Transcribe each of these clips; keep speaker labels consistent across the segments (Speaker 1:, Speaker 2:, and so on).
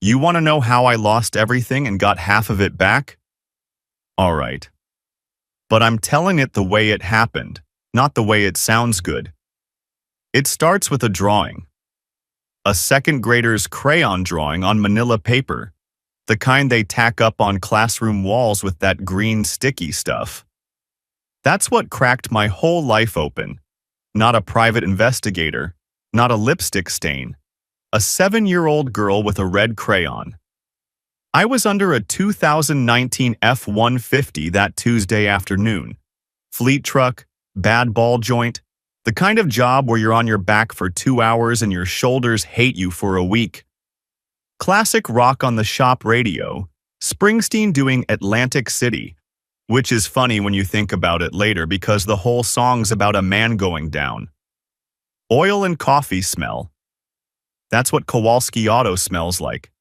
Speaker 1: You want to know how I lost everything and got half of it back? All right. But I'm telling it the way it happened, not the way it sounds good. It starts with a drawing. A second grader's crayon drawing on manila paper, the kind they tack up on classroom walls with that green sticky stuff. That's what cracked my whole life open. Not a private investigator, not a lipstick stain. A 7-year-old girl with a red crayon. I was under a 2019 F-150 that Tuesday afternoon. Fleet truck, bad ball joint, the kind of job where you're on your back for 2 hours and your shoulders hate you for a week. Classic rock on the shop radio, Springsteen doing Atlantic City, which is funny when you think about it later because the whole song's about a man going down. Oil and coffee smell. That's what Kowalski Auto smells like.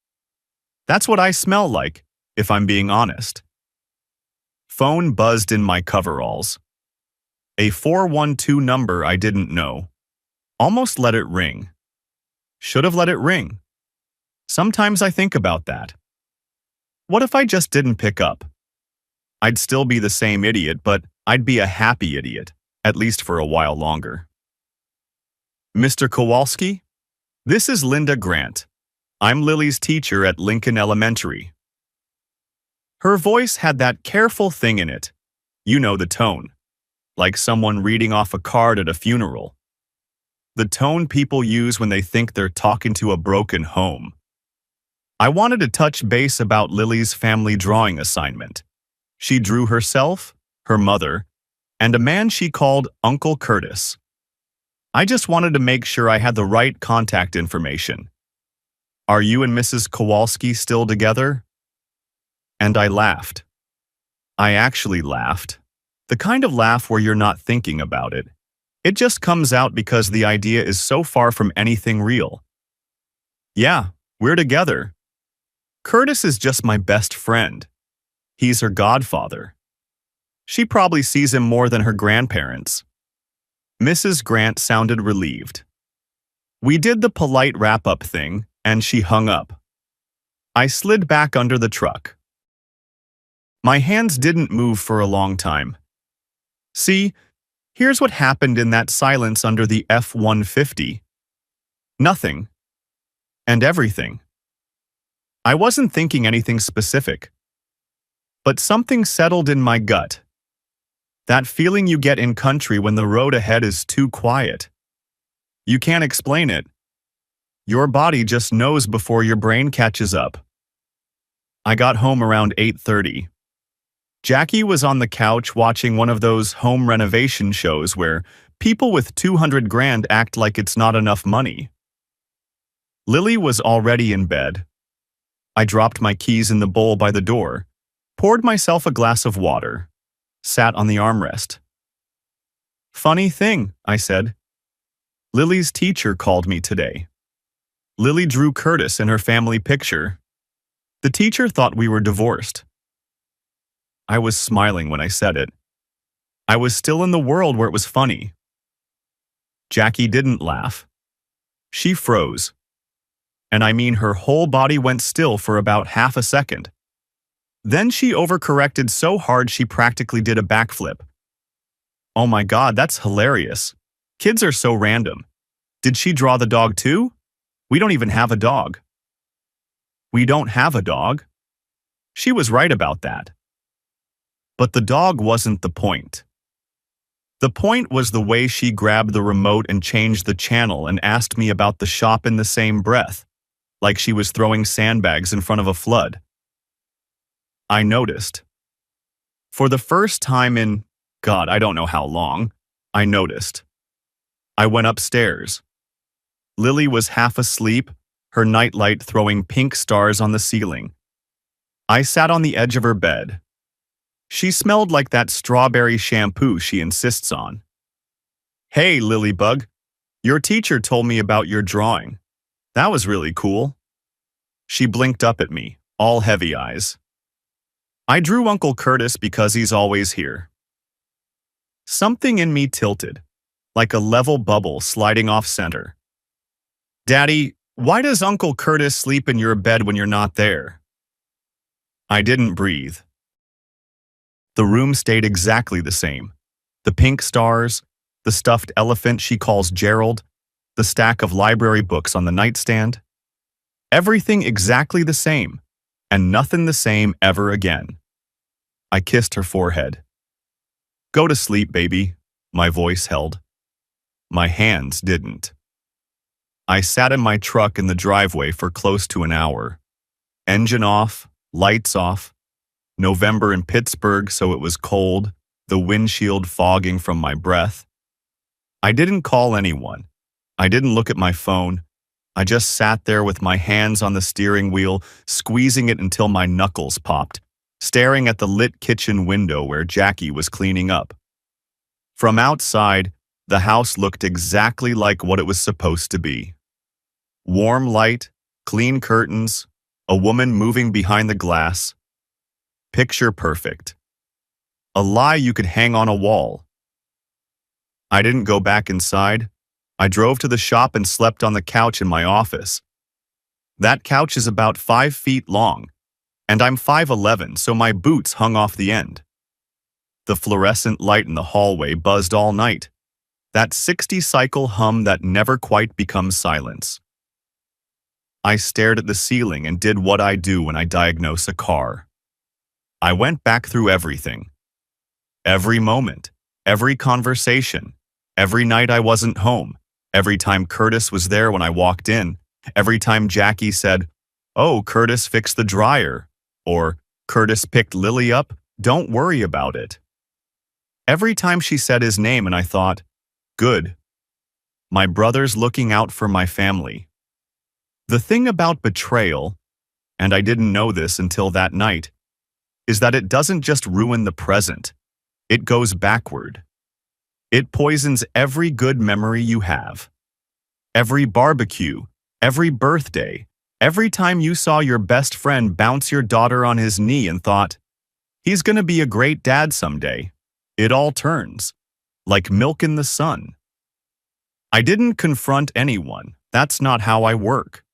Speaker 1: That's what I smell like, if I'm being honest. Phone buzzed in my coveralls. A 412 number I didn't know. Almost let it ring. Should have let it ring. Sometimes I think about that. What if I just didn't pick up? I'd still be the same idiot, but I'd be a happy idiot, at least for a while longer. Mr. Kowalski? This is Linda Grant. I'm Lily's teacher at Lincoln Elementary. Her voice had that careful thing in it. You know the tone. Like someone reading off a card at a funeral. The tone people use when they think they're talking to a broken home. I wanted to touch base about Lily's family drawing assignment. She drew herself, her mother, and a man she called Uncle Curtis. I just wanted to make sure I had the right contact information. Are you and Mrs. Kowalski still together? And I laughed. I actually laughed. The kind of laugh where you're not thinking about it. It just comes out because the idea is so far from anything real. Yeah, we're together. Curtis is just my best friend. He's her godfather. She probably sees him more than her grandparents. Mrs. Grant sounded relieved. We did the polite wrap-up thing, and she hung up. I slid back under the truck. My hands didn't move for a long time. See, here's what happened in that silence under the F-150. Nothing. And everything. I wasn't thinking anything specific. But something settled in my gut. That feeling you get in country when the road ahead is too quiet. You can't explain it. Your body just knows before your brain catches up. I got home around 8:30. Jackie was on the couch watching one of those home renovation shows where people with 200 grand act like it's not enough money. Lily was already in bed. I dropped my keys in the bowl by the door, poured myself a glass of water, sat on the armrest. Funny thing, I said. Lily's teacher called me today. Lily drew Curtis in her family picture. The teacher thought we were divorced. I was smiling when I said it. I was still in the world where it was funny. Jackie didn't laugh. She froze. And I mean her whole body went still for about half a second. Then she overcorrected so hard she practically did a backflip. Oh my God, that's hilarious. Kids are so random. Did she draw the dog too? We don't even have a dog. We don't have a dog? She was right about that. But the dog wasn't the point. The point was the way she grabbed the remote and changed the channel and asked me about the shop in the same breath, like she was throwing sandbags in front of a flood. I noticed. For the first time in, God, I don't know how long, I noticed. I went upstairs. Lily was half asleep, her nightlight throwing pink stars on the ceiling. I sat on the edge of her bed. She smelled like that strawberry shampoo she insists on. Hey, Lilybug, your teacher told me about your drawing. That was really cool. She blinked up at me, all heavy eyes. I drew Uncle Curtis because he's always here. Something in me tilted, like a level bubble sliding off center. Daddy, Why does Uncle Curtis sleep in your bed when you're not there? I didn't breathe. The room stayed exactly the same. The pink stars, the stuffed elephant she calls Gerald, the stack of library books on the nightstand. Everything exactly the same, and nothing the same ever again. I kissed her forehead. Go to sleep, baby, my voice held. My hands didn't. I sat in my truck in the driveway for close to an hour. Engine off, lights off. November in Pittsburgh, so it was cold, the windshield fogging from my breath. I didn't call anyone. I didn't look at my phone. I just sat there with my hands on the steering wheel, squeezing it until my knuckles popped, staring at the lit kitchen window where Jackie was cleaning up. From outside, the house looked exactly like what it was supposed to be. Warm light, clean curtains, a woman moving behind the glass. Picture perfect. A lie you could hang on a wall. I didn't go back inside. I drove to the shop and slept on the couch in my office. That couch is about 5 feet long, and I'm 5'11", so my boots hung off the end. The fluorescent light in the hallway buzzed all night. That 60-cycle hum that never quite becomes silence. I stared at the ceiling and did what I do when I diagnose a car. I went back through everything. Every moment, every conversation, every night I wasn't home, every time Curtis was there when I walked in, every time Jackie said, "Oh, Curtis fixed the dryer," or "Curtis picked Lily up, don't worry about it." Every time she said his name and I thought, good. My brother's looking out for my family. The thing about betrayal, and I didn't know this until that night, is that it doesn't just ruin the present, it goes backward. It poisons every good memory you have. Every barbecue, every birthday, every time you saw your best friend bounce your daughter on his knee and thought, he's gonna be a great dad someday. It all turns, like milk in the sun. I didn't confront anyone. That's not how I work.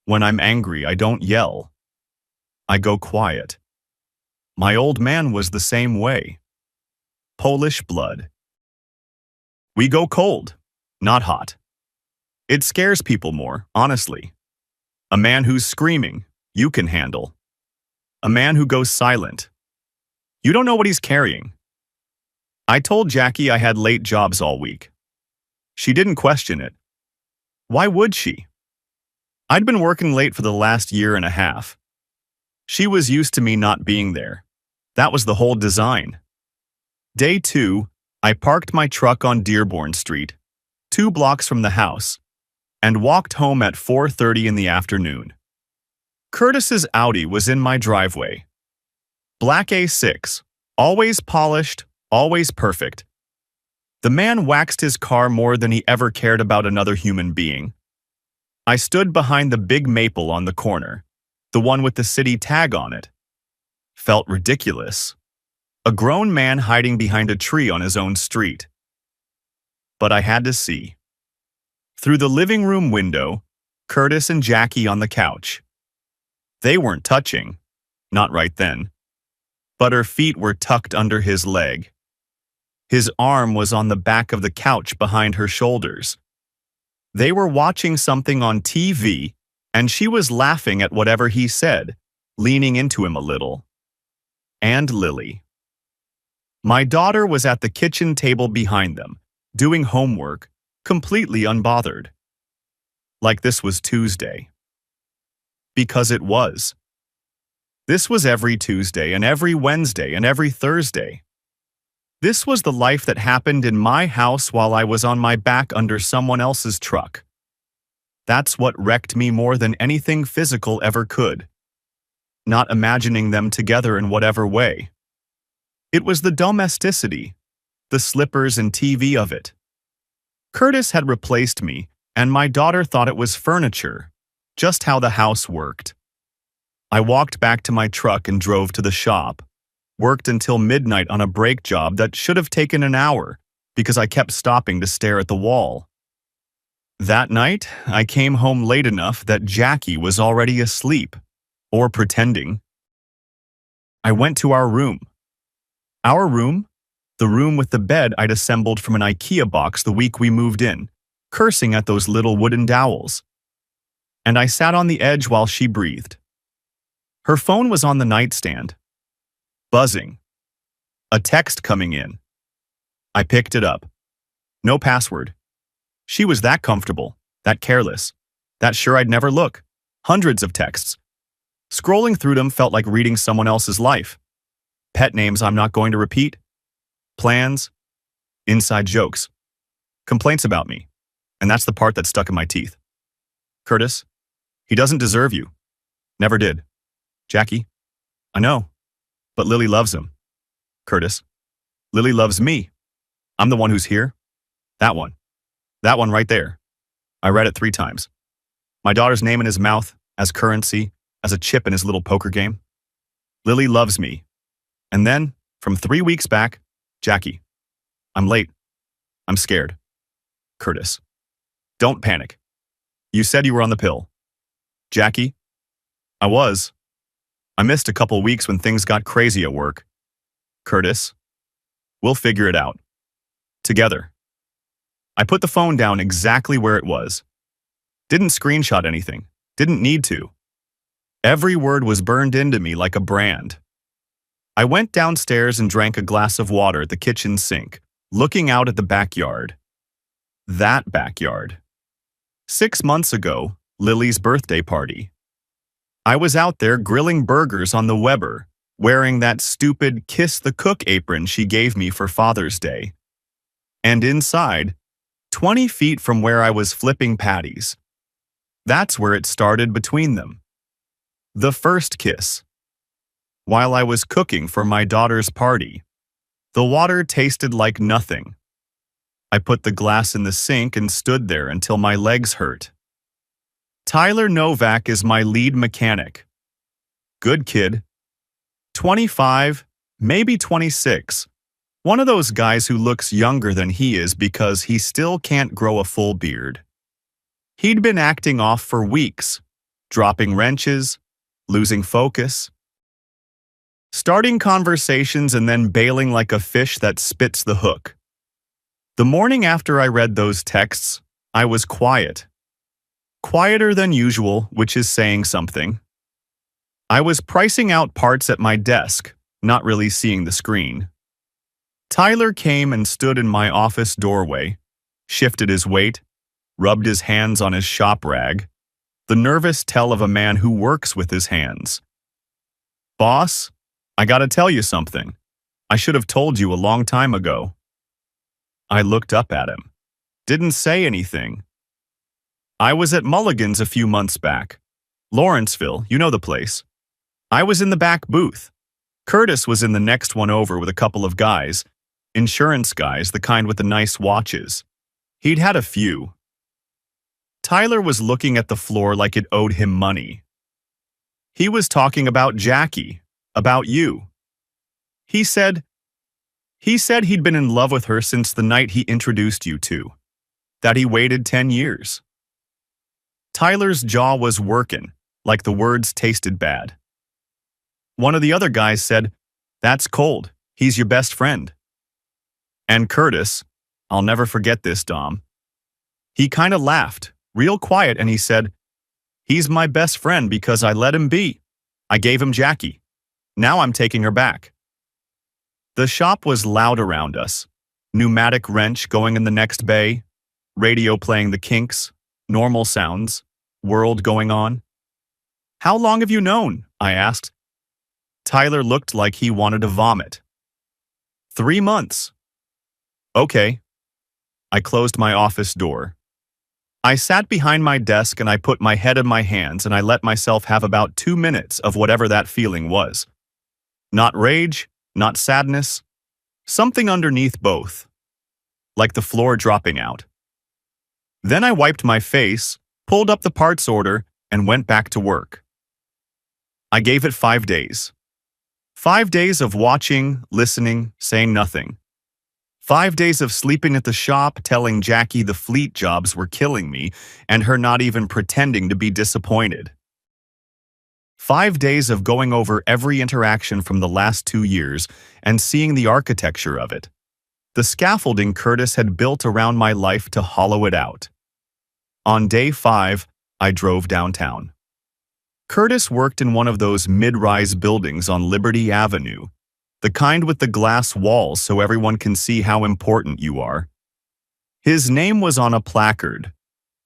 Speaker 1: When I'm angry, I don't yell. I go quiet. My old man was the same way. Polish blood. We go cold, not hot. It scares people more, honestly. A man who's screaming, you can handle. A man who goes silent. You don't know what he's carrying. I told Jackie I had late jobs all week. She didn't question it. Why would she? I'd been working late for the last year and a half. She was used to me not being there. That was the whole design. Day 2, I parked my truck on Dearborn Street, 2 blocks from the house, and walked home at 4:30 in the afternoon. Curtis's Audi was in my driveway. Black A6, always polished, always perfect. The man waxed his car more than he ever cared about another human being. I stood behind the big maple on the corner, the one with the city tag on it. Felt ridiculous. A grown man hiding behind a tree on his own street. But I had to see. Through the living room window, Curtis and Jackie on the couch. They weren't touching, not right then, but her feet were tucked under his leg. His arm was on the back of the couch behind her shoulders. They were watching something on TV, and she was laughing at whatever he said, leaning into him a little. And Lily. My daughter was at the kitchen table behind them, doing homework, completely unbothered. Like this was Tuesday. Because it was. This was every Tuesday and every Wednesday and every Thursday. This was the life that happened in my house while I was on my back under someone else's truck. That's what wrecked me more than anything physical ever could. Not imagining them together in whatever way. It was the domesticity, the slippers and TV of it. Curtis had replaced me, and my daughter thought it was furniture, just how the house worked. I walked back to my truck and drove to the shop. Worked until midnight on a brake job that should have taken an hour because I kept stopping to stare at the wall. That night, I came home late enough that Jackie was already asleep, or pretending. I went to our room. Our room? The room with the bed I'd assembled from an IKEA box the week we moved in, cursing at those little wooden dowels. And I sat on the edge while she breathed. Her phone was on the nightstand. Buzzing. A text coming in. I picked it up. No password. She was that comfortable, that careless, that sure I'd never look. Hundreds of texts. Scrolling through them felt like reading someone else's life. Pet names I'm not going to repeat. Plans. Inside jokes. Complaints about me. And that's the part that stuck in my teeth. Curtis, he doesn't deserve you. Never did. Jackie, I know, but Lily loves him. Curtis, Lily loves me. I'm the one who's here. That one. That one right there. I read it 3 times. My daughter's name in his mouth, as currency, as a chip in his little poker game. Lily loves me. And then, from 3 weeks back, Jackie, I'm late. I'm scared. Curtis, don't panic. You said you were on the pill. Jackie, I was. I missed a couple weeks when things got crazy at work. Curtis, we'll figure it out. Together. I put the phone down exactly where it was. Didn't screenshot anything. Didn't need to. Every word was burned into me like a brand. I went downstairs and drank a glass of water at the kitchen sink, looking out at the backyard. That backyard. 6 months ago, Lily's birthday party. I was out there grilling burgers on the Weber, wearing that stupid Kiss the Cook apron she gave me for Father's Day. And inside, 20 feet from where I was flipping patties. That's where it started between them. The first kiss. While I was cooking for my daughter's party, the water tasted like nothing. I put the glass in the sink and stood there until my legs hurt. Tyler Novak is my lead mechanic. Good kid. 25, maybe 26. One of those guys who looks younger than he is because he still can't grow a full beard. He'd been acting off for weeks, dropping wrenches, losing focus, starting conversations and then bailing like a fish that spits the hook. The morning after I read those texts, I was quiet. Quieter than usual, which is saying something. I was pricing out parts at my desk, not really seeing the screen. Tyler came and stood in my office doorway, shifted his weight, rubbed his hands on his shop rag, the nervous tell of a man who works with his hands. Boss, I gotta tell you something. I should have told you a long time ago. I looked up at him. Didn't say anything. I was at Mulligan's a few months back. Lawrenceville, you know the place. I was in the back booth. Curtis was in the next one over with a couple of guys, insurance guys, the kind with the nice watches. He'd had a few. Tyler was looking at the floor like it owed him money. He was talking about Jackie, about you. He said he'd been in love with her since the night he introduced you to, that he waited 10 years. Tyler's jaw was working, like the words tasted bad. One of the other guys said, "That's cold. He's your best friend." And Curtis, I'll never forget this, Dom. He kind of laughed, real quiet, and he said, "He's my best friend because I let him be. I gave him Jackie. Now I'm taking her back." The shop was loud around us. Pneumatic wrench going in the next bay, radio playing the Kinks, normal sounds, world going on. "How long have you known?" I asked. Tyler looked like he wanted to vomit. 3 months. Okay. I closed my office door. I sat behind my desk and I put my head in my hands and I let myself have about 2 minutes of whatever that feeling was. Not rage, not sadness, something underneath both, like the floor dropping out. Then I wiped my face, pulled up the parts order, and went back to work. I gave it 5 days. 5 days of watching, listening, saying nothing. 5 days of sleeping at the shop, telling Jackie the fleet jobs were killing me, and her not even pretending to be disappointed. 5 days of going over every interaction from the last 2 years and seeing the architecture of it. The scaffolding Curtis had built around my life to hollow it out. On day 5, I drove downtown. Curtis worked in one of those mid-rise buildings on Liberty Avenue, the kind with the glass walls so everyone can see how important you are. His name was on a placard,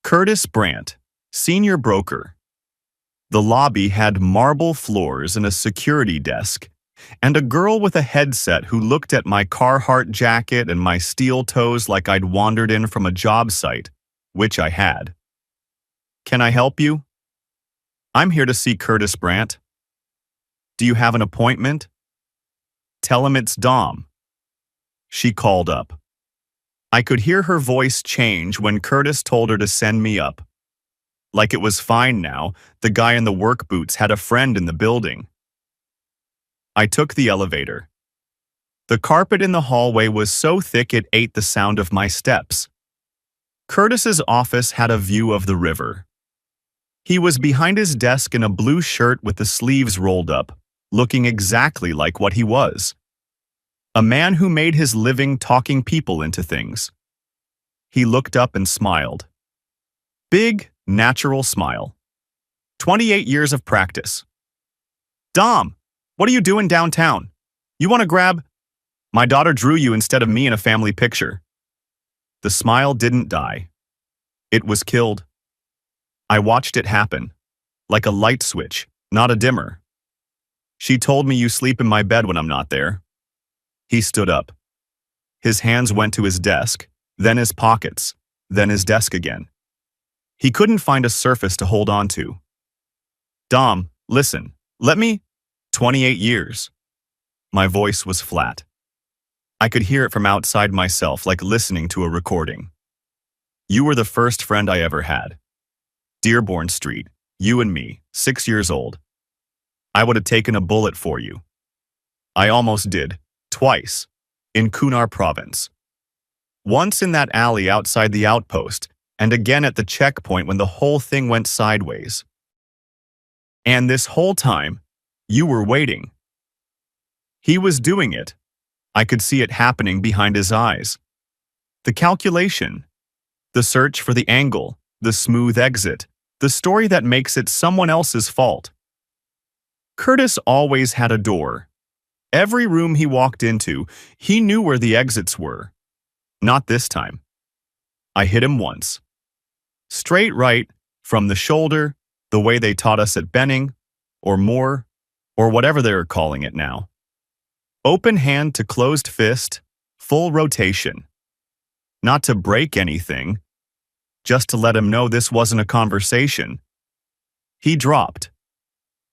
Speaker 1: Curtis Brandt, Senior Broker. The lobby had marble floors and a security desk, and a girl with a headset who looked at my Carhartt jacket and my steel toes like I'd wandered in from a job site, which I had. "Can I help you?" "I'm here to see Curtis Brandt." "Do you have an appointment?" "Tell him it's Dom." She called up. I could hear her voice change when Curtis told her to send me up. Like it was fine now, the guy in the work boots had a friend in the building. I took the elevator. The carpet in the hallway was so thick it ate the sound of my steps. Curtis's office had a view of the river. He was behind his desk in a blue shirt with the sleeves rolled up, looking exactly like what he was. A man who made his living talking people into things. He looked up and smiled. Big, natural smile. 28 years of practice. "Dom, what are you doing downtown? You want to grab? My daughter drew you instead of me in a family picture." The smile didn't die. It was killed. I watched it happen, like a light switch, not a dimmer. "She told me you sleep in my bed when I'm not there." He stood up. His hands went to his desk, then his pockets, then his desk again. He couldn't find a surface to hold on to. "Dom, listen, let me—" 28 years. My voice was flat. I could hear it from outside myself, like listening to a recording. "You were the first friend I ever had. Dearborn Street, you and me, 6 years old. I would have taken a bullet for you. I almost did, twice, in Kunar Province. Once in that alley outside the outpost, and again at the checkpoint when the whole thing went sideways. And this whole time, you were waiting." He was doing it. I could see it happening behind his eyes. The calculation, the search for the angle, the smooth exit, the story that makes it someone else's fault. Curtis always had a door. Every room he walked into, he knew where the exits were. Not this time. I hit him once. Straight right, from the shoulder, the way they taught us at Benning, or more, or whatever they're calling it now. Open hand to closed fist, full rotation. Not to break anything, just to let him know this wasn't a conversation. He dropped.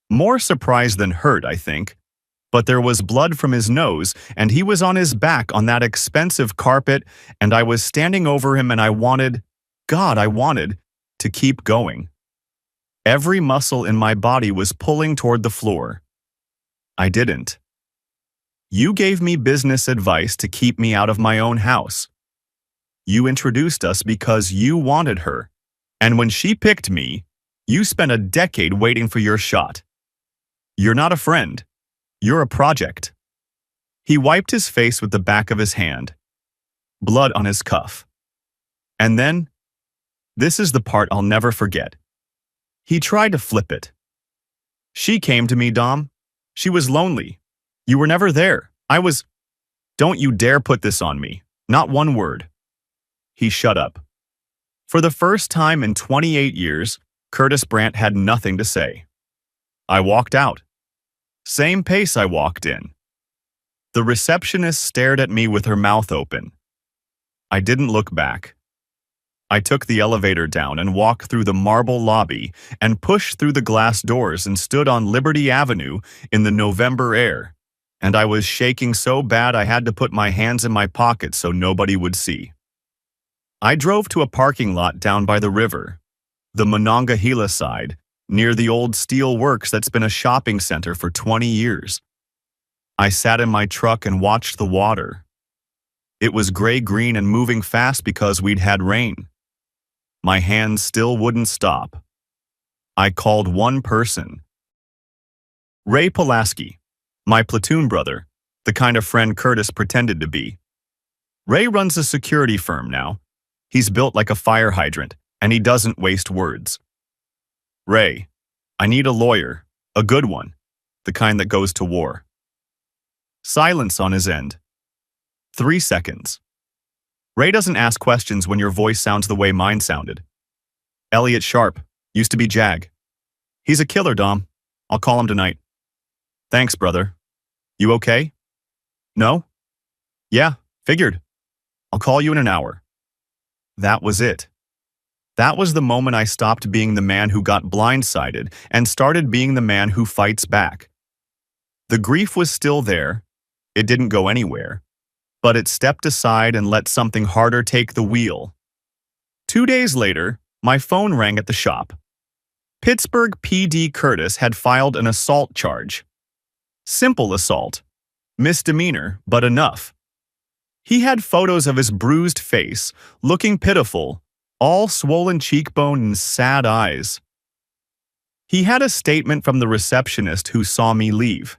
Speaker 1: More surprised than hurt, I think, but there was blood from his nose, and he was on his back on that expensive carpet, and I was standing over him, and I wanted to keep going. Every muscle in my body was pulling toward the floor. I didn't. "You gave me business advice to keep me out of my own house. You introduced us because you wanted her, and when she picked me, you spent a decade waiting for your shot. You're not a friend. You're a project." He wiped his face with the back of his hand. Blood on his cuff. And then, this is the part I'll never forget. He tried to flip it. "She came to me, Dom. She was lonely. You were never there. I was—" "Don't you dare put this on me. Not one word." He shut up. For the first time in 28 years, Curtis Brandt had nothing to say. I walked out. Same pace I walked in. The receptionist stared at me with her mouth open. I didn't look back. I took the elevator down and walked through the marble lobby and pushed through the glass doors and stood on Liberty Avenue in the November air, and I was shaking so bad I had to put my hands in my pockets so nobody would see. I drove to a parking lot down by the river, the Monongahela side, near the old steel works that's been a shopping center for 20 years. I sat in my truck and watched the water. It was gray-green and moving fast because we'd had rain. My hands still wouldn't stop. I called one person. Ray Pulaski, my platoon brother, the kind of friend Curtis pretended to be. Ray runs a security firm now. He's built like a fire hydrant, and he doesn't waste words. Ray, I need a lawyer, a good one, the kind that goes to war. Silence on his end. 3 seconds. Ray doesn't ask questions when your voice sounds the way mine sounded. Elliot Sharp, used to be Jag. He's a killer, Dom. I'll call him tonight. Thanks, brother. You okay? No? Yeah, figured. I'll call you in an hour. That was it. That was the moment I stopped being the man who got blindsided and started being the man who fights back. The grief was still there. It didn't go anywhere. But it stepped aside and let something harder take the wheel. 2 days later, my phone rang at the shop. Pittsburgh PD Curtis had filed an assault charge. Simple assault. Misdemeanor, but enough. He had photos of his bruised face, looking pitiful, all swollen cheekbone and sad eyes. He had a statement from the receptionist who saw me leave.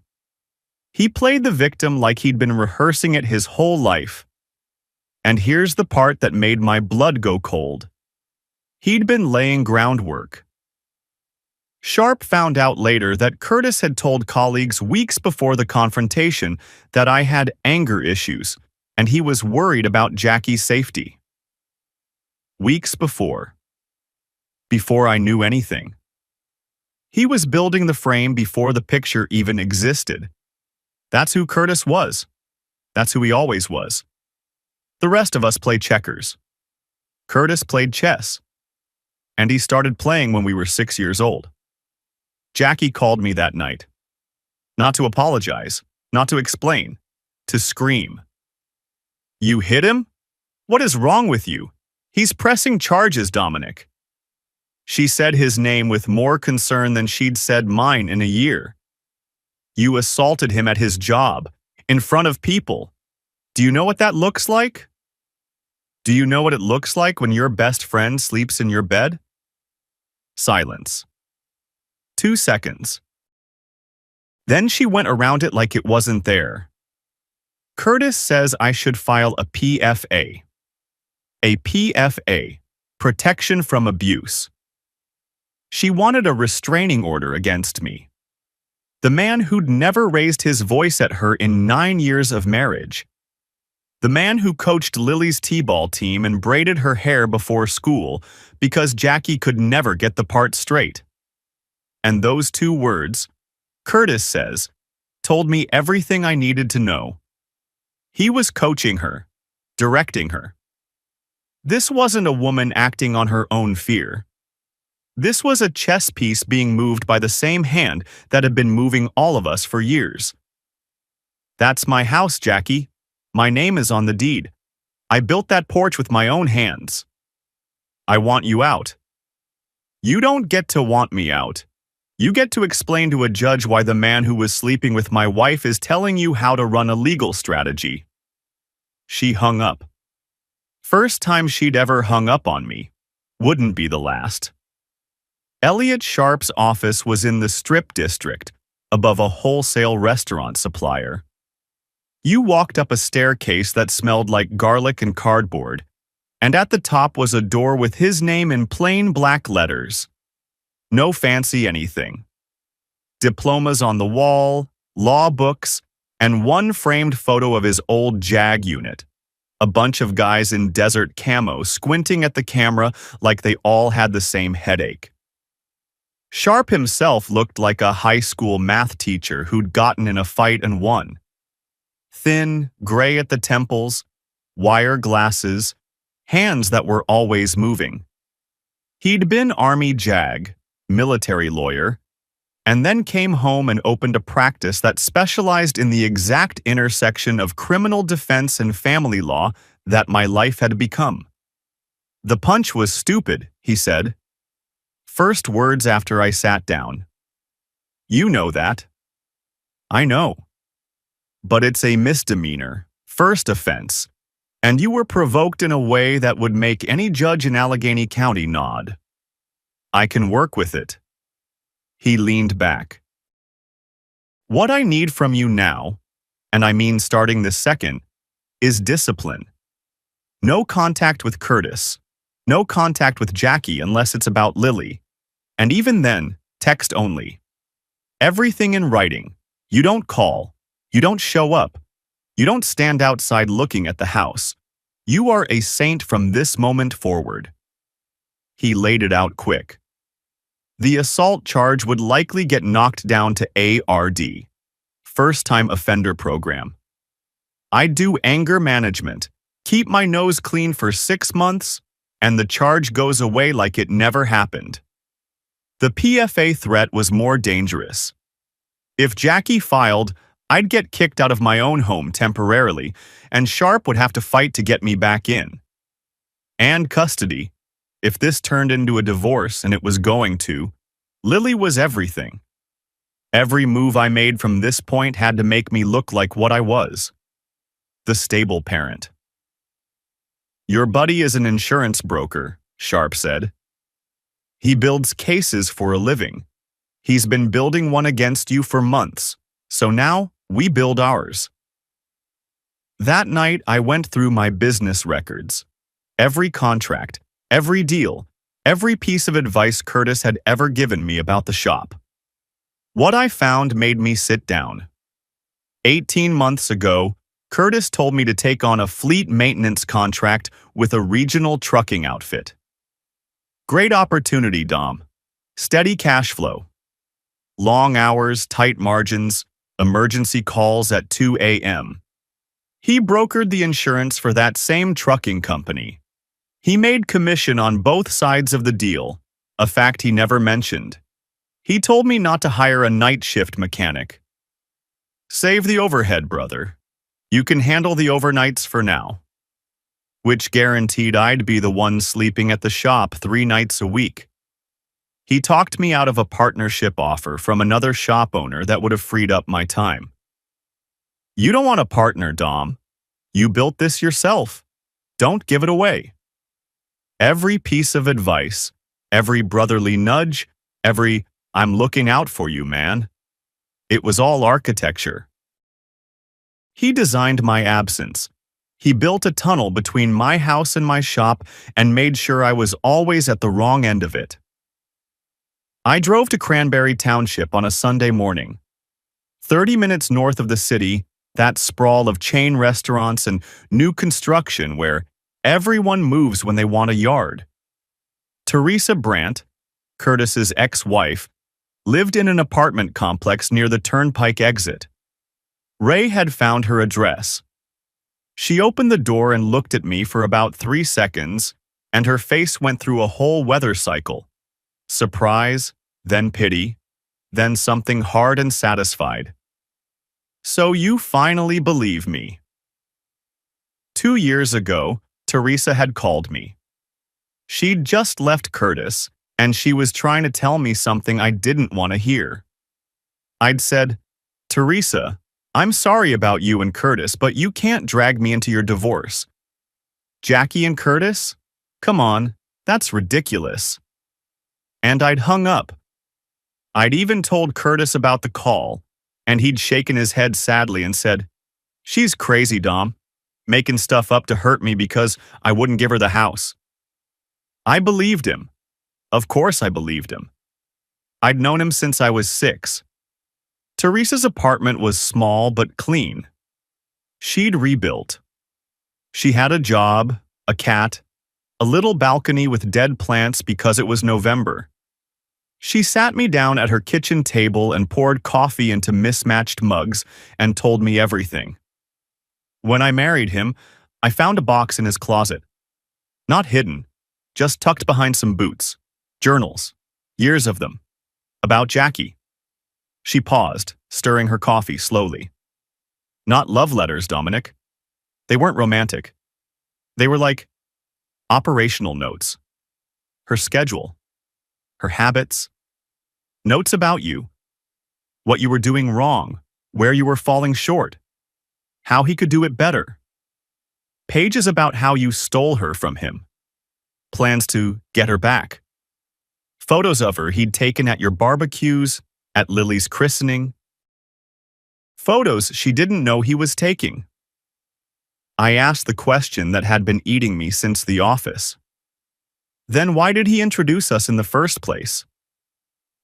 Speaker 1: He played the victim like he'd been rehearsing it his whole life. And here's the part that made my blood go cold. He'd been laying groundwork. Sharp found out later that Curtis had told colleagues weeks before the confrontation that I had anger issues, and he was worried about Jackie's safety. Weeks before. Before I knew anything. He was building the frame before the picture even existed. That's who Curtis was. That's who he always was. The rest of us played checkers. Curtis played chess. And he started playing when we were 6 years old. Jackie called me that night. Not to apologize, not to explain, to scream. You hit him? What is wrong with you? He's pressing charges, Dominic. She said his name with more concern than she'd said mine in a year. You assaulted him at his job, in front of people. Do you know what that looks like? Do you know what it looks like when your best friend sleeps in your bed? Silence. 2 seconds. Then she went around it like it wasn't there. Curtis says I should file a PFA. A PFA, protection from abuse. She wanted a restraining order against me. The man who'd never raised his voice at her in 9 years of marriage. The man who coached Lily's t-ball team and braided her hair before school because Jackie could never get the part straight. And those 2 words, Curtis says, told me everything I needed to know. He was coaching her, directing her. This wasn't a woman acting on her own fear. This was a chess piece being moved by the same hand that had been moving all of us for years. That's my house, Jackie. My name is on the deed. I built that porch with my own hands. I want you out. You don't get to want me out. You get to explain to a judge why the man who was sleeping with my wife is telling you how to run a legal strategy. She hung up. First time she'd ever hung up on me. Wouldn't be the last. Elliot Sharp's office was in the Strip District, above a wholesale restaurant supplier. You walked up a staircase that smelled like garlic and cardboard, and at the top was a door with his name in plain black letters. No fancy anything. Diplomas on the wall, law books, and one framed photo of his old JAG unit. A bunch of guys in desert camo squinting at the camera like they all had the same headache. Sharp himself looked like a high school math teacher who'd gotten in a fight and won. Thin, gray at the temples, wire glasses, hands that were always moving. He'd been Army JAG, military lawyer, and then came home and opened a practice that specialized in the exact intersection of criminal defense and family law that my life had become. The punch was stupid, he said. First words after I sat down. You know that. I know. But it's a misdemeanor, first offense, And you were provoked in a way that would make any judge in Allegheny County nod. I can work with it. He leaned back. What I need from you now, and I mean starting this second, is discipline. No contact with Curtis. No contact with Jackie unless it's about Lily. And even then, text only. Everything in writing. You don't call. You don't show up. You don't stand outside looking at the house. You are a saint from this moment forward. He laid it out quick. The assault charge would likely get knocked down to ARD, First-Time Offender Program. I'd do anger management, keep my nose clean for 6 months, and the charge goes away like it never happened. The PFA threat was more dangerous. If Jackie filed, I'd get kicked out of my own home temporarily, and Sharp would have to fight to get me back in. And custody. If this turned into a divorce, and it was going to, Lily was everything. Every move I made from this point had to make me look like what I was. The stable parent. Your buddy is an insurance broker, Sharp said. He builds cases for a living. He's been building one against you for months, so now we build ours. That night, I went through my business records. Every contract, every deal, every piece of advice Curtis had ever given me about the shop. What I found made me sit down. 18 months ago, Curtis told me to take on a fleet maintenance contract with a regional trucking outfit. Great opportunity, Dom. Steady cash flow. Long hours, tight margins, emergency calls at 2 a.m. He brokered the insurance for that same trucking company. He made commission on both sides of the deal, a fact he never mentioned. He told me not to hire a night shift mechanic. Save the overhead, brother. You can handle the overnights for now. Which guaranteed I'd be the one sleeping at the shop 3 nights a week. He talked me out of a partnership offer from another shop owner that would have freed up my time. You don't want a partner, Dom. You built this yourself. Don't give it away. Every piece of advice, every brotherly nudge, every "I'm looking out for you, man." It was all architecture. He designed my absence. He built a tunnel between my house and my shop and made sure I was always at the wrong end of it. I drove to Cranberry Township on a Sunday morning. 30 minutes north of the city, that sprawl of chain restaurants and new construction where everyone moves when they want a yard. Teresa Brandt, Curtis's ex-wife, lived in an apartment complex near the Turnpike exit. Ray had found her address. She opened the door and looked at me for about 3 seconds, and her face went through a whole weather cycle. Surprise, then pity, then something hard and satisfied. So you finally believe me. 2 years ago, Teresa had called me. She'd just left Curtis, and she was trying to tell me something I didn't want to hear. I'd said, "Teresa, I'm sorry about you and Curtis, but you can't drag me into your divorce." Jackie and Curtis? Come on, that's ridiculous. And I'd hung up. I'd even told Curtis about the call, and he'd shaken his head sadly and said, "She's crazy, Dom, making stuff up to hurt me because I wouldn't give her the house." I believed him. Of course I believed him. I'd known him since I was 6. Teresa's apartment was small but clean. She'd rebuilt. She had a job, a cat, a little balcony with dead plants because it was November. She sat me down at her kitchen table and poured coffee into mismatched mugs and told me everything. When I married him, I found a box in his closet. Not hidden, just tucked behind some boots, journals, years of them, about Jackie. She paused, stirring her coffee slowly. Not love letters, Dominic. They weren't romantic. They were like operational notes. Her schedule, her habits, notes about you, what you were doing wrong, where you were falling short, how he could do it better. Pages about how you stole her from him. Plans to get her back. Photos of her he'd taken at your barbecues, at Lily's christening. Photos she didn't know he was taking. I asked the question that had been eating me since the office. Then why did he introduce us in the first place?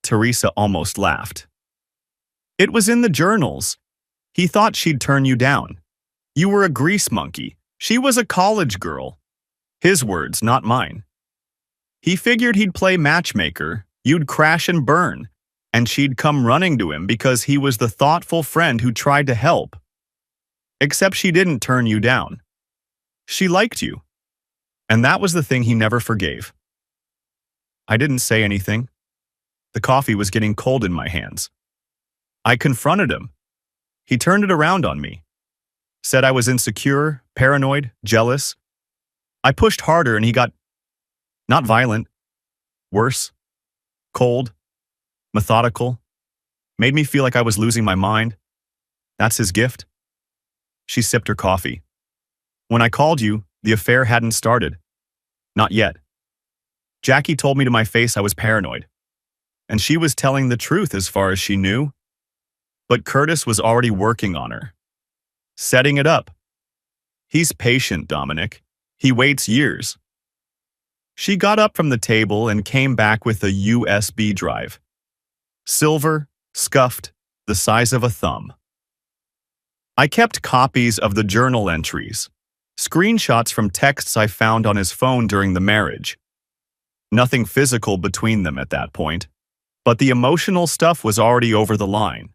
Speaker 1: Teresa almost laughed. It was in the journals. He thought she'd turn you down. You were a grease monkey. She was a college girl. His words, not mine. He figured he'd play matchmaker, you'd crash and burn, and she'd come running to him because he was the thoughtful friend who tried to help. Except she didn't turn you down. She liked you. And that was the thing he never forgave. I didn't say anything. The coffee was getting cold in my hands. I confronted him. He turned it around on me. Said I was insecure, paranoid, jealous. I pushed harder and he got not violent, worse, cold, methodical, made me feel like I was losing my mind. That's his gift. She sipped her coffee. When I called you, the affair hadn't started. Not yet. Jackie told me to my face I was paranoid. And she was telling the truth as far as she knew. But Curtis was already working on her. Setting it up. He's patient, Dominic. He waits years. She got up from the table and came back with a USB drive. Silver, scuffed, the size of a thumb. I kept copies of the journal entries, screenshots from texts I found on his phone during the marriage. Nothing physical between them at that point, but the emotional stuff was already over the line.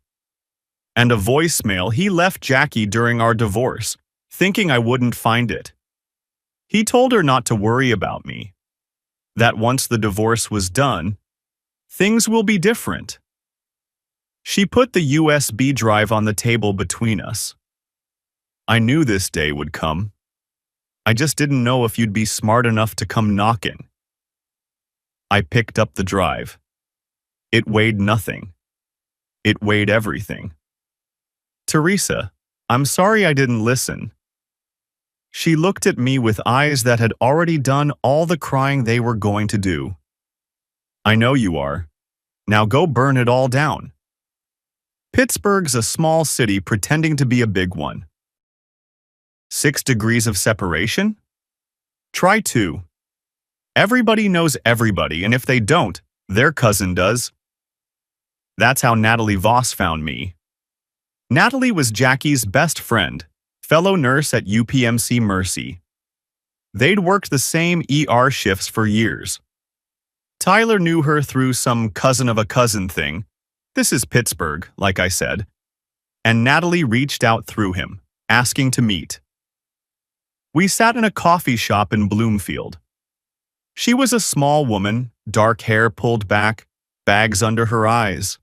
Speaker 1: And a voicemail he left Jackie during our divorce, thinking I wouldn't find it. He told her not to worry about me, that once the divorce was done, things will be different. She put the USB drive on the table between us. I knew this day would come. I just didn't know if you'd be smart enough to come knocking. I picked up the drive. It weighed nothing. It weighed everything. Teresa, I'm sorry I didn't listen. She looked at me with eyes that had already done all the crying they were going to do. I know you are. Now go burn it all down. Pittsburgh's a small city pretending to be a big one. 6 degrees of separation? Try 2. Everybody knows everybody, and if they don't, their cousin does. That's how Natalie Voss found me. Natalie was Jackie's best friend, fellow nurse at UPMC Mercy. They'd worked the same ER shifts for years. Tyler knew her through some cousin of a cousin thing. This is Pittsburgh, like I said. And Natalie reached out through him, asking to meet. We sat in a coffee shop in Bloomfield. She was a small woman, dark hair pulled back, bags under her eyes.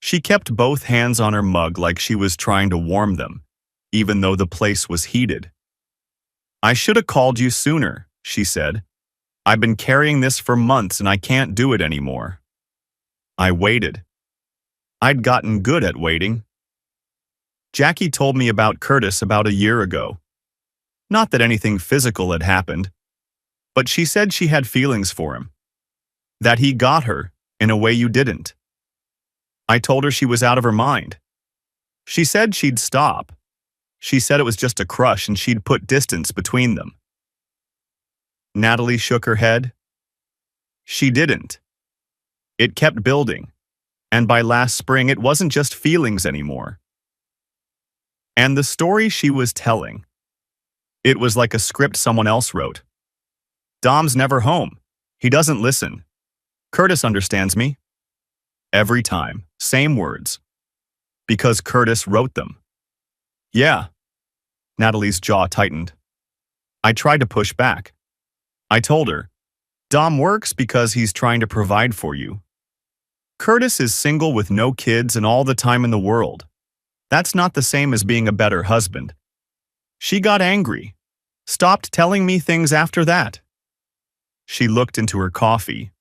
Speaker 1: She kept both hands on her mug like she was trying to warm them, even though the place was heated. I should have called you sooner, she said. I've been carrying this for months and I can't do it anymore. I waited. I'd gotten good at waiting. Jackie told me about Curtis about a year ago. Not that anything physical had happened, but she said she had feelings for him. That he got her in a way you didn't. I told her she was out of her mind. She said she'd stop. She said it was just a crush and she'd put distance between them. Natalie shook her head. She didn't. It kept building, and by last spring it wasn't just feelings anymore. And the story she was telling, it was like a script someone else wrote. Dom's never home. He doesn't listen. Curtis understands me. Every time, same words. Because Curtis wrote them. Yeah. Natalie's jaw tightened. I tried to push back. I told her, Dom works because he's trying to provide for you. Curtis is single with no kids and all the time in the world. That's not the same as being a better husband. She got angry. Stopped telling me things after that. She looked into her coffee.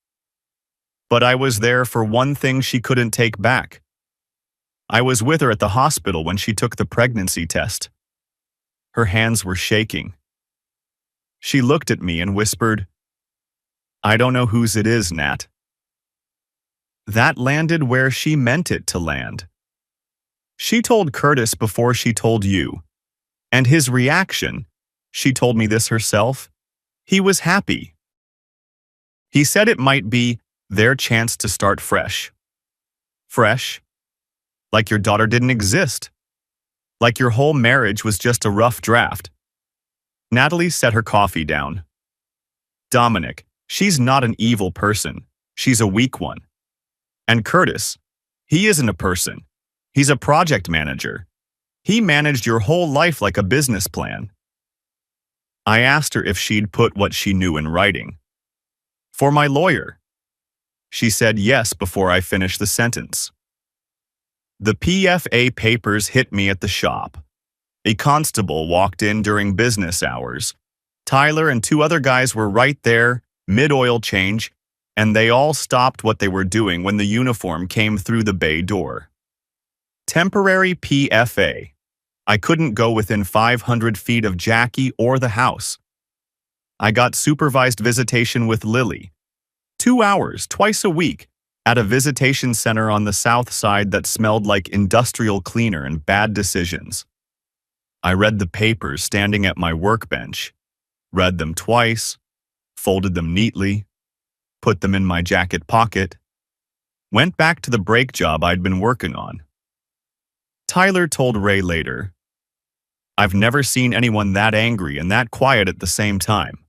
Speaker 1: But I was there for one thing she couldn't take back. I was with her at the hospital when she took the pregnancy test. Her hands were shaking. She looked at me and whispered, "I don't know whose it is, Nat." That landed where she meant it to land. She told Curtis before she told you. And his reaction, she told me this herself, he was happy. He said it might be their chance to start fresh. Fresh? Like your daughter didn't exist. Like your whole marriage was just a rough draft. Natalie set her coffee down. Dominic, she's not an evil person. She's a weak one. And Curtis, he isn't a person. He's a project manager. He managed your whole life like a business plan. I asked her if she'd put what she knew in writing. For my lawyer. She said yes before I finished the sentence. The PFA papers hit me at the shop. A constable walked in during business hours. Tyler and two other guys were right there, mid-oil change, and they all stopped what they were doing when the uniform came through the bay door. Temporary PFA. I couldn't go within 500 feet of Jackie or the house. I got supervised visitation with Lily. 2 hours, twice a week, at a visitation center on the south side that smelled like industrial cleaner and bad decisions. I read the papers standing at my workbench, read them twice, folded them neatly, put them in my jacket pocket, went back to the brake job I'd been working on. Tyler told Ray later, "I've never seen anyone that angry and that quiet at the same time."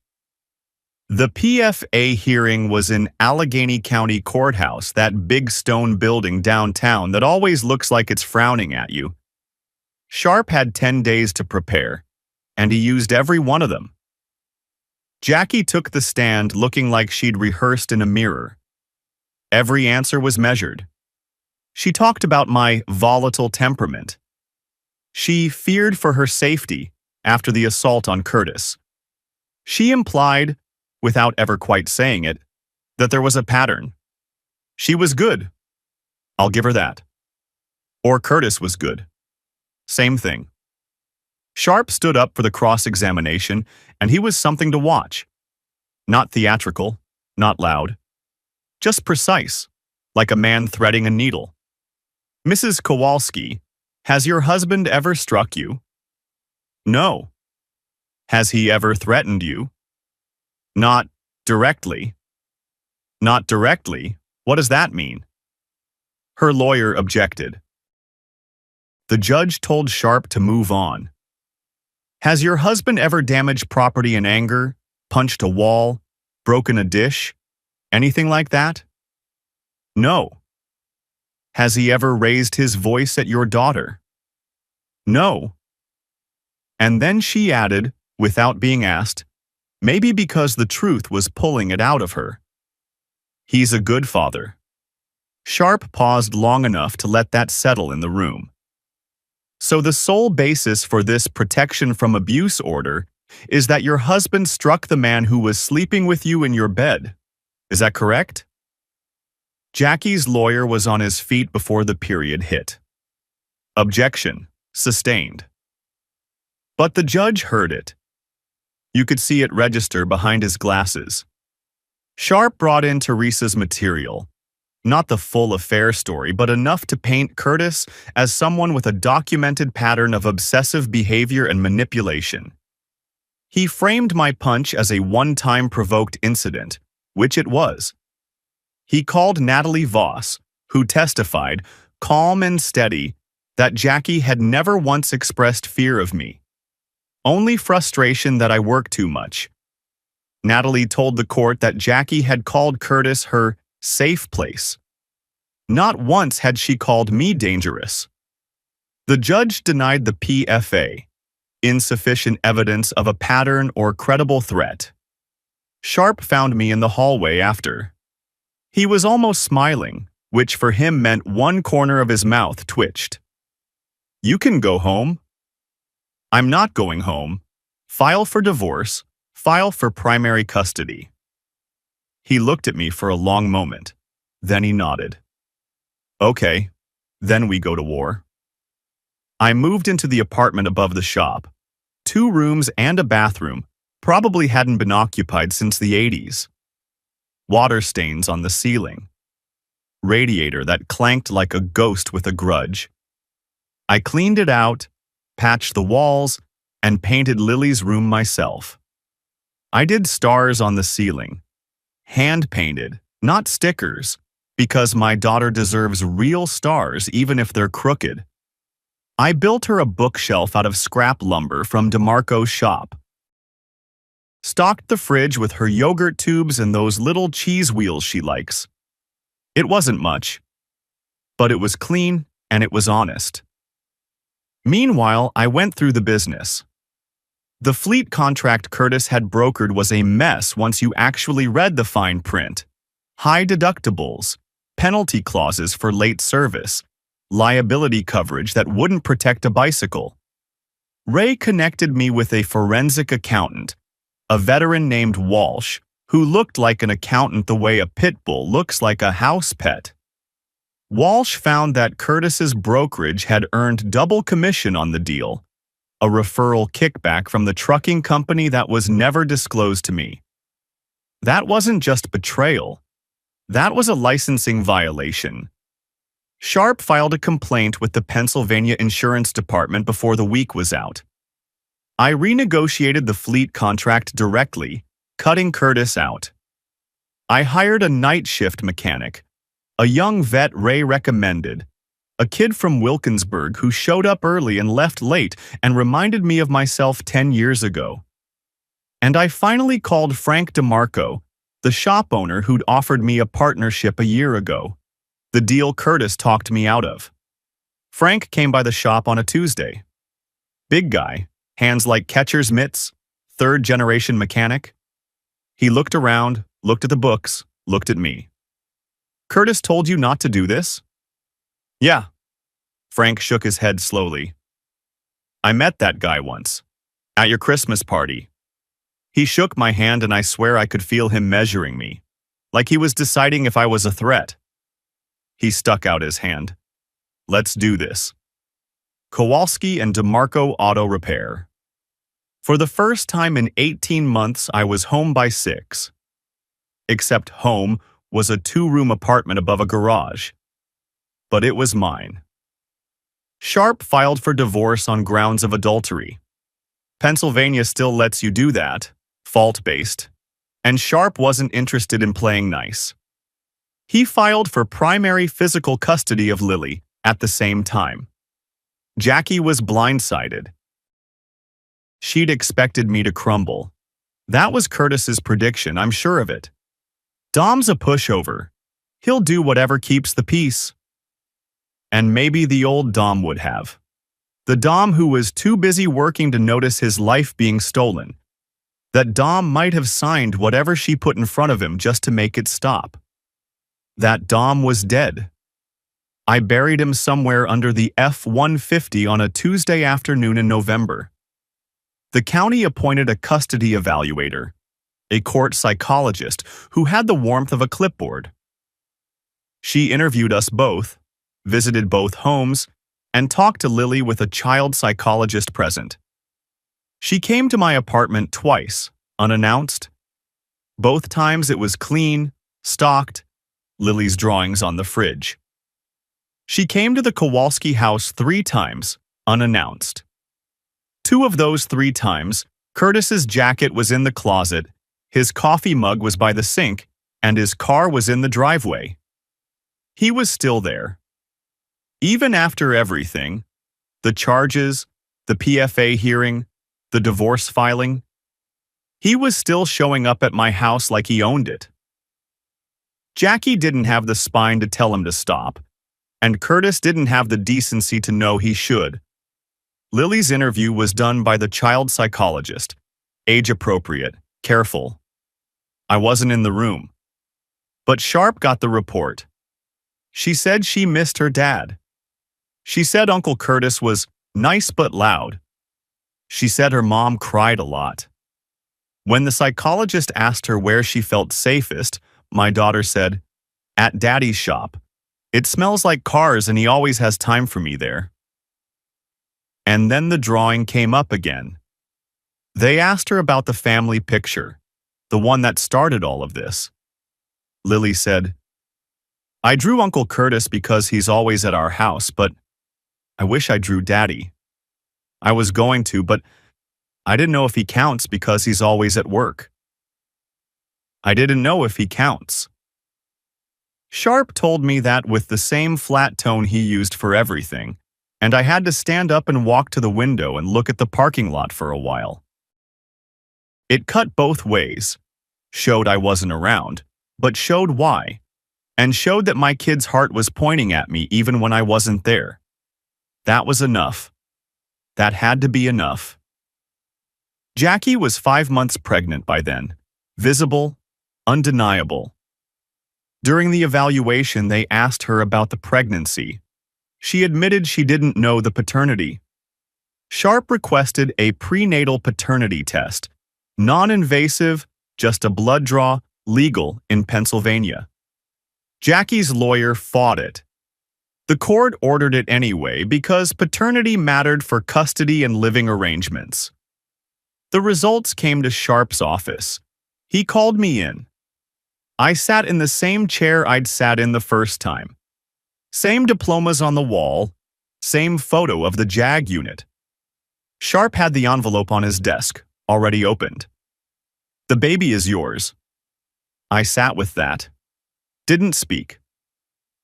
Speaker 1: The PFA hearing was in Allegheny County Courthouse, that big stone building downtown that always looks like it's frowning at you. Sharp had 10 days to prepare, and he used every one of them. Jackie took the stand looking like she'd rehearsed in a mirror. Every answer was measured. She talked about my volatile temperament. She feared for her safety after the assault on Curtis. She implied, without ever quite saying it, that there was a pattern. She was good. I'll give her that. Or Curtis was good. Same thing. Sharp stood up for the cross-examination, and he was something to watch. Not theatrical, not loud. Just precise, like a man threading a needle. "Mrs. Kowalski, has your husband ever struck you?" "No." "Has he ever threatened you?" "Not directly." "Not directly? What does that mean?" Her lawyer objected. The judge told Sharp to move on. "Has your husband ever damaged property in anger, punched a wall, broken a dish, anything like that?" "No." "Has he ever raised his voice at your daughter?" "No." And then she added, without being asked, maybe because the truth was pulling it out of her, "He's a good father." Sharp paused long enough to let that settle in the room. So the sole basis for this protection from abuse order is that your husband struck the man who was sleeping with you in your bed. Is that correct? Jackie's lawyer was on his feet before the period hit. Objection. Sustained. But the judge heard it. You could see it register behind his glasses. Sharp brought in Teresa's material. Not the full affair story, but enough to paint Curtis as someone with a documented pattern of obsessive behavior and manipulation. He framed my punch as a one-time provoked incident, which it was. He called Natalie Voss, who testified, calm and steady, that Jackie had never once expressed fear of me. Only frustration that I work too much. Natalie told the court that Jackie had called Curtis her safe place. Not once had she called me dangerous. The judge denied the PFA, insufficient evidence of a pattern or credible threat. Sharp found me in the hallway after. He was almost smiling, which for him meant one corner of his mouth twitched. "You can go home." "I'm not going home. File for divorce, file for primary custody." He looked at me for a long moment. Then he nodded. "Okay, then we go to war." I moved into the apartment above the shop. 2 rooms and a bathroom, Probably hadn't been occupied since the 80s. Water stains on the ceiling. Radiator that clanked like a ghost with a grudge. I cleaned it out, patched the walls, and painted Lily's room myself. I did stars on the ceiling. Hand-painted, not stickers, because my daughter deserves real stars even if they're crooked. I built her a bookshelf out of scrap lumber from DeMarco's shop. Stocked the fridge with her yogurt tubes and those little cheese wheels she likes. It wasn't much, but it was clean and it was honest. Meanwhile, I went through the business. The fleet contract Curtis had brokered was a mess once you actually read the fine print. High deductibles, penalty clauses for late service, liability coverage that wouldn't protect a bicycle. Ray connected me with a forensic accountant, a veteran named Walsh, who looked like an accountant the way a pit bull looks like a house pet. Walsh found that Curtis's brokerage had earned double commission on the deal, a referral kickback from the trucking company that was never disclosed to me. That wasn't just betrayal. That was a licensing violation. Sharp filed a complaint with the Pennsylvania Insurance Department before the week was out. I renegotiated the fleet contract directly, cutting Curtis out. I hired a night shift mechanic, a young vet Ray recommended, a kid from Wilkinsburg who showed up early and left late and reminded me of myself 10 years ago. And I finally called Frank DeMarco, the shop owner who'd offered me a partnership a year ago, the deal Curtis talked me out of. Frank came by the shop on a Tuesday. Big guy, hands like catcher's mitts, third-generation mechanic. He looked around, looked at the books, looked at me. "Curtis told you not to do this?" "Yeah." Frank shook his head slowly. "I met that guy once, at your Christmas party. He shook my hand and I swear I could feel him measuring me, like he was deciding if I was a threat." He stuck out his hand. "Let's do this." Kowalski and DeMarco Auto Repair. For the first time in 18 months, I was home by 6. Except home was a 2-room apartment above a garage. But it was mine. Sharp filed for divorce on grounds of adultery. Pennsylvania still lets you do that, fault-based, and Sharp wasn't interested in playing nice. He filed for primary physical custody of Lily at the same time. Jackie was blindsided. She'd expected me to crumble. That was Curtis's prediction, I'm sure of it. Dom's a pushover. He'll do whatever keeps the peace. And maybe the old Dom would have. The Dom who was too busy working to notice his life being stolen. That Dom might have signed whatever she put in front of him just to make it stop. That Dom was dead. I buried him somewhere under the F-150 on a Tuesday afternoon in November. The county appointed a custody evaluator, a court psychologist who had the warmth of a clipboard. She interviewed us both, visited both homes, and talked to Lily with a child psychologist present. She came to my apartment twice, unannounced. Both times it was clean, stocked, Lily's drawings on the fridge. She came to the Kowalski house 3 times, unannounced. 2 of those 3 times, Curtis's jacket was in the closet, his coffee mug was by the sink, and his car was in the driveway. He was still there. Even after everything, the charges, the PFA hearing, the divorce filing, he was still showing up at my house like he owned it. Jackie didn't have the spine to tell him to stop, and Curtis didn't have the decency to know he should. Lily's interview was done by the child psychologist, age-appropriate, careful. I wasn't in the room. But Sharp got the report. She said she missed her dad. She said Uncle Curtis was nice but loud. She said her mom cried a lot. When the psychologist asked her where she felt safest, my daughter said, "At Daddy's shop. It smells like cars and he always has time for me there." And then the drawing came up again. They asked her about the family picture, the one that started all of this. Lily said, "I drew Uncle Curtis because he's always at our house, but I wish I drew Daddy. I was going to, but I didn't know if he counts because he's always at work. I didn't know if he counts." Sharp told me that with the same flat tone he used for everything, and I had to stand up and walk to the window and look at the parking lot for a while. It cut both ways, showed I wasn't around, but showed why, and showed that my kid's heart was pointing at me even when I wasn't there. That was enough. That had to be enough. Jackie was 5 months pregnant by then, visible, undeniable. During the evaluation, they asked her about the pregnancy. She admitted she didn't know the paternity. Sharp requested a prenatal paternity test, non-invasive, just a blood draw, legal in Pennsylvania. Jackie's lawyer fought it. The court ordered it anyway because paternity mattered for custody and living arrangements. The results came to Sharp's office. He called me in. I sat in the same chair I'd sat in the first time. Same diplomas on the wall, same photo of the JAG unit. Sharp had the envelope on his desk, already opened. "The baby is yours." I sat with that. Didn't speak.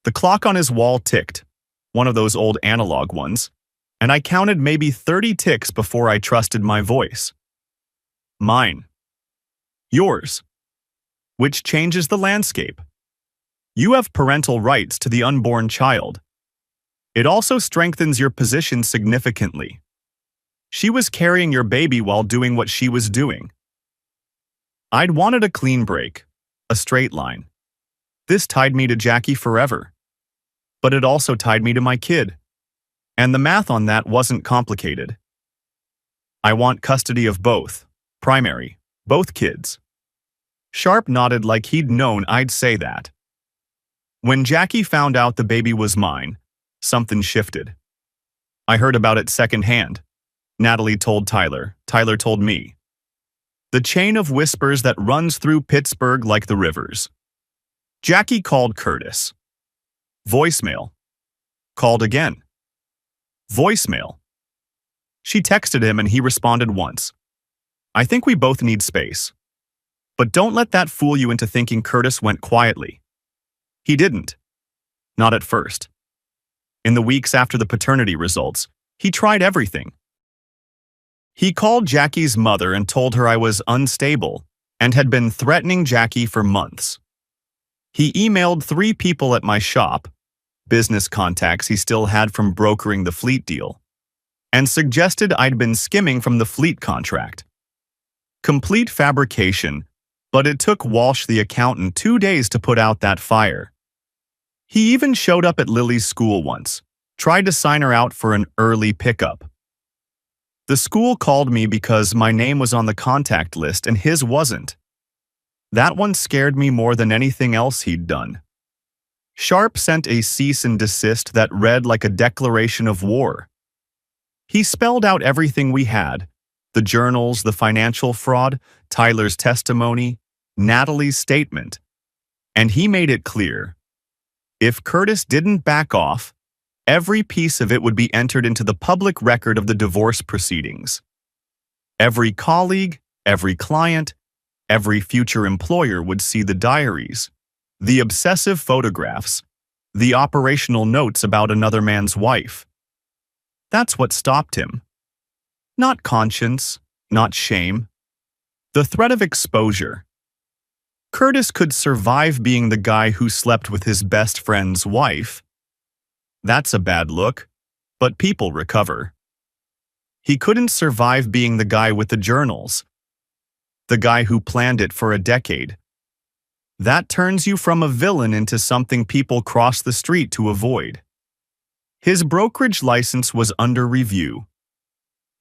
Speaker 1: The clock on his wall ticked, one of those old analog ones, and I counted maybe 30 ticks before I trusted my voice. "Mine." "Yours." Which changes the landscape. You have parental rights to the unborn child. It also strengthens your position significantly. She was carrying your baby while doing what she was doing. I'd wanted a clean break, a straight line. This tied me to Jackie forever. But it also tied me to my kid. And the math on that wasn't complicated. I want custody of both, primary, both kids. Sharp nodded like he'd known I'd say that. When Jackie found out the baby was mine, something shifted. I heard about it secondhand. Natalie told Tyler. Tyler told me. The chain of whispers that runs through Pittsburgh like the rivers. Jackie called Curtis. Voicemail. Called again. Voicemail. She texted him and he responded once. "I think we both need space. But don't let that fool you into thinking Curtis went quietly. He didn't. Not at first. In the weeks after the paternity results, he tried everything. He called Jackie's mother and told her I was unstable and had been threatening Jackie for months. He emailed 3 people at my shop, business contacts he still had from brokering the fleet deal, and suggested I'd been skimming from the fleet contract. Complete fabrication, but it took Walsh the accountant 2 days to put out that fire. He even showed up at Lily's school once, tried to sign her out for an early pickup. The school called me because my name was on the contact list and his wasn't. That one scared me more than anything else he'd done. Sharp sent a cease and desist that read like a declaration of war. He spelled out everything we had, the journals, the financial fraud, Tyler's testimony, Natalie's statement. And he made it clear. If Curtis didn't back off, every piece of it would be entered into the public record of the divorce proceedings. Every colleague, every client, every future employer would see the diaries, the obsessive photographs, the operational notes about another man's wife. That's what stopped him. Not conscience, not shame. The threat of exposure. Curtis could survive being the guy who slept with his best friend's wife. That's a bad look, but people recover. He couldn't survive being the guy with the journals, the guy who planned it for a decade. That turns you from a villain into something people cross the street to avoid. His brokerage license was under review.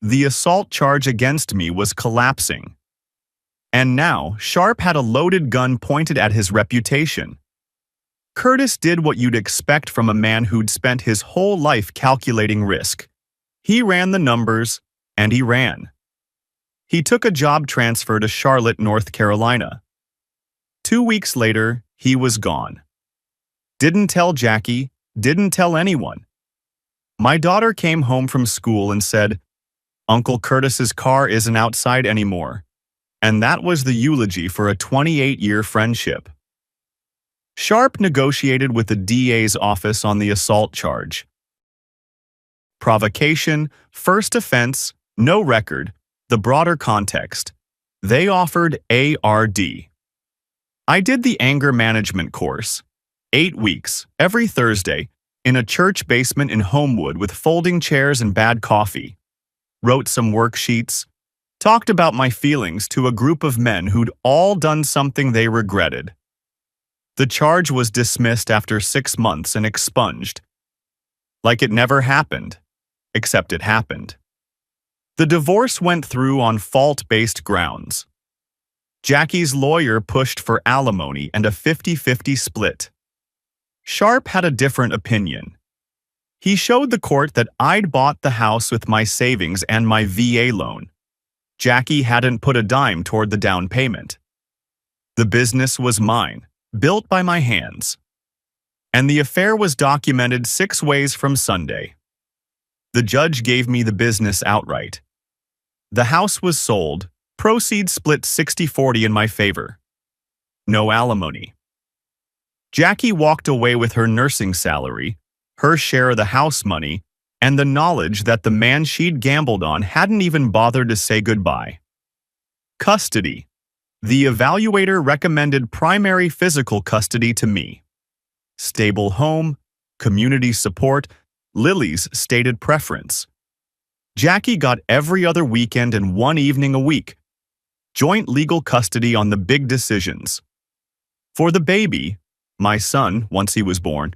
Speaker 1: The assault charge against me was collapsing. And now, Sharp had a loaded gun pointed at his reputation. Curtis did what you'd expect from a man who'd spent his whole life calculating risk. He ran the numbers, and he ran. He took a job transfer to Charlotte, North Carolina. 2 weeks later, he was gone. Didn't tell Jackie, didn't tell anyone. My daughter came home from school and said, "Uncle Curtis's car isn't outside anymore." And that was the eulogy for a 28-year friendship. Sharp negotiated with the DA's office on the assault charge. Provocation, first offense, no record, the broader context. They offered ARD. I did the anger management course. 8 weeks, every Thursday, in a church basement in Homewood with folding chairs and bad coffee. Wrote some worksheets. Talked about my feelings to a group of men who'd all done something they regretted. The charge was dismissed after 6 months and expunged. Like it never happened, except it happened. The divorce went through on fault-based grounds. Jackie's lawyer pushed for alimony and a 50-50 split. Sharp had a different opinion. He showed the court that I'd bought the house with my savings and my VA loan. Jackie hadn't put a dime toward the down payment. The business was mine, built by my hands. And the affair was documented 6 ways from Sunday. The judge gave me the business outright. The house was sold, proceeds split 60-40 in my favor. No alimony. Jackie walked away with her nursing salary, her share of the house money, and the knowledge that the man she'd gambled on hadn't even bothered to say goodbye. Custody. The evaluator recommended primary physical custody to me. Stable home, community support, Lily's stated preference. Jackie got every other weekend and 1 evening a week. Joint legal custody on the big decisions. For the baby, my son, once he was born,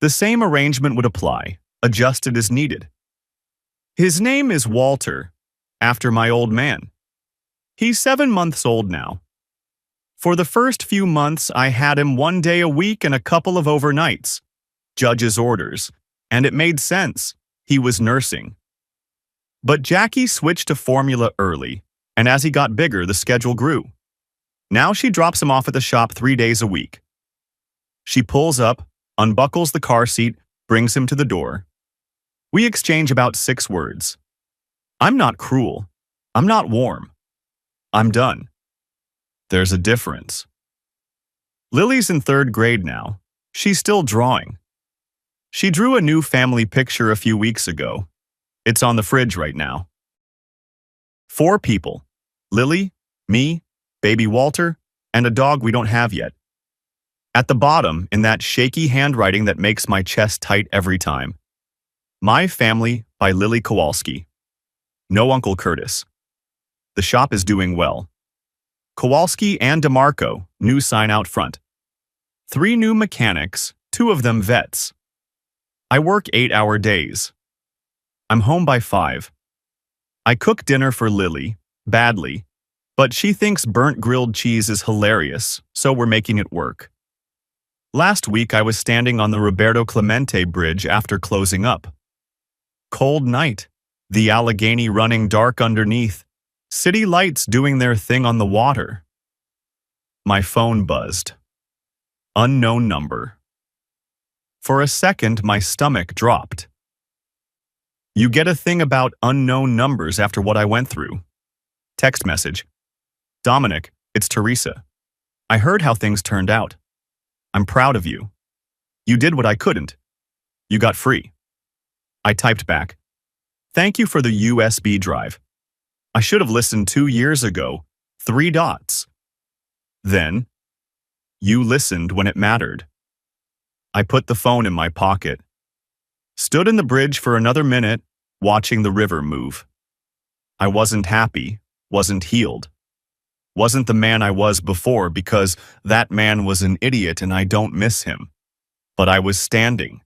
Speaker 1: the same arrangement would apply, adjusted as needed. His name is Walter, after my old man. He's 7 months old now. For the first few months, I had him 1 day a week and a couple of overnights. Judge's orders, and it made sense. He was nursing. But Jackie switched to formula early, and as he got bigger, the schedule grew. Now she drops him off at the shop 3 days a week. She pulls up, unbuckles the car seat, brings him to the door. We exchange about 6 words. I'm not cruel. I'm not warm. I'm done. There's a difference. Lily's in 3rd grade now. She's still drawing. She drew a new family picture a few weeks ago. It's on the fridge right now. 4 people. Lily, me, baby Walter, and a dog we don't have yet. At the bottom, in that shaky handwriting that makes my chest tight every time, My Family by Lily Kowalski. No Uncle Curtis. The shop is doing well. Kowalski and DeMarco, new sign out front. 3 new mechanics, 2 of them vets. I work 8-hour days. I'm home by 5. I cook dinner for Lily, badly, but she thinks burnt grilled cheese is hilarious, so we're making it work. Last week I was standing on the Roberto Clemente Bridge after closing up. Cold night, the Allegheny running dark underneath, city lights doing their thing on the water. My phone buzzed. Unknown number. For a second, my stomach dropped. You get a thing about unknown numbers after what I went through. Text message. Dominic, it's Teresa. I heard how things turned out. I'm proud of you. You did what I couldn't. You got free. I typed back. Thank you for the USB drive. I should have listened 2 years ago. 3 dots. Then, you listened when it mattered. I put the phone in my pocket. Stood in the bridge for another minute, watching the river move. I wasn't happy, wasn't healed. Wasn't the man I was before because that man was an idiot and I don't miss him. But I was standing.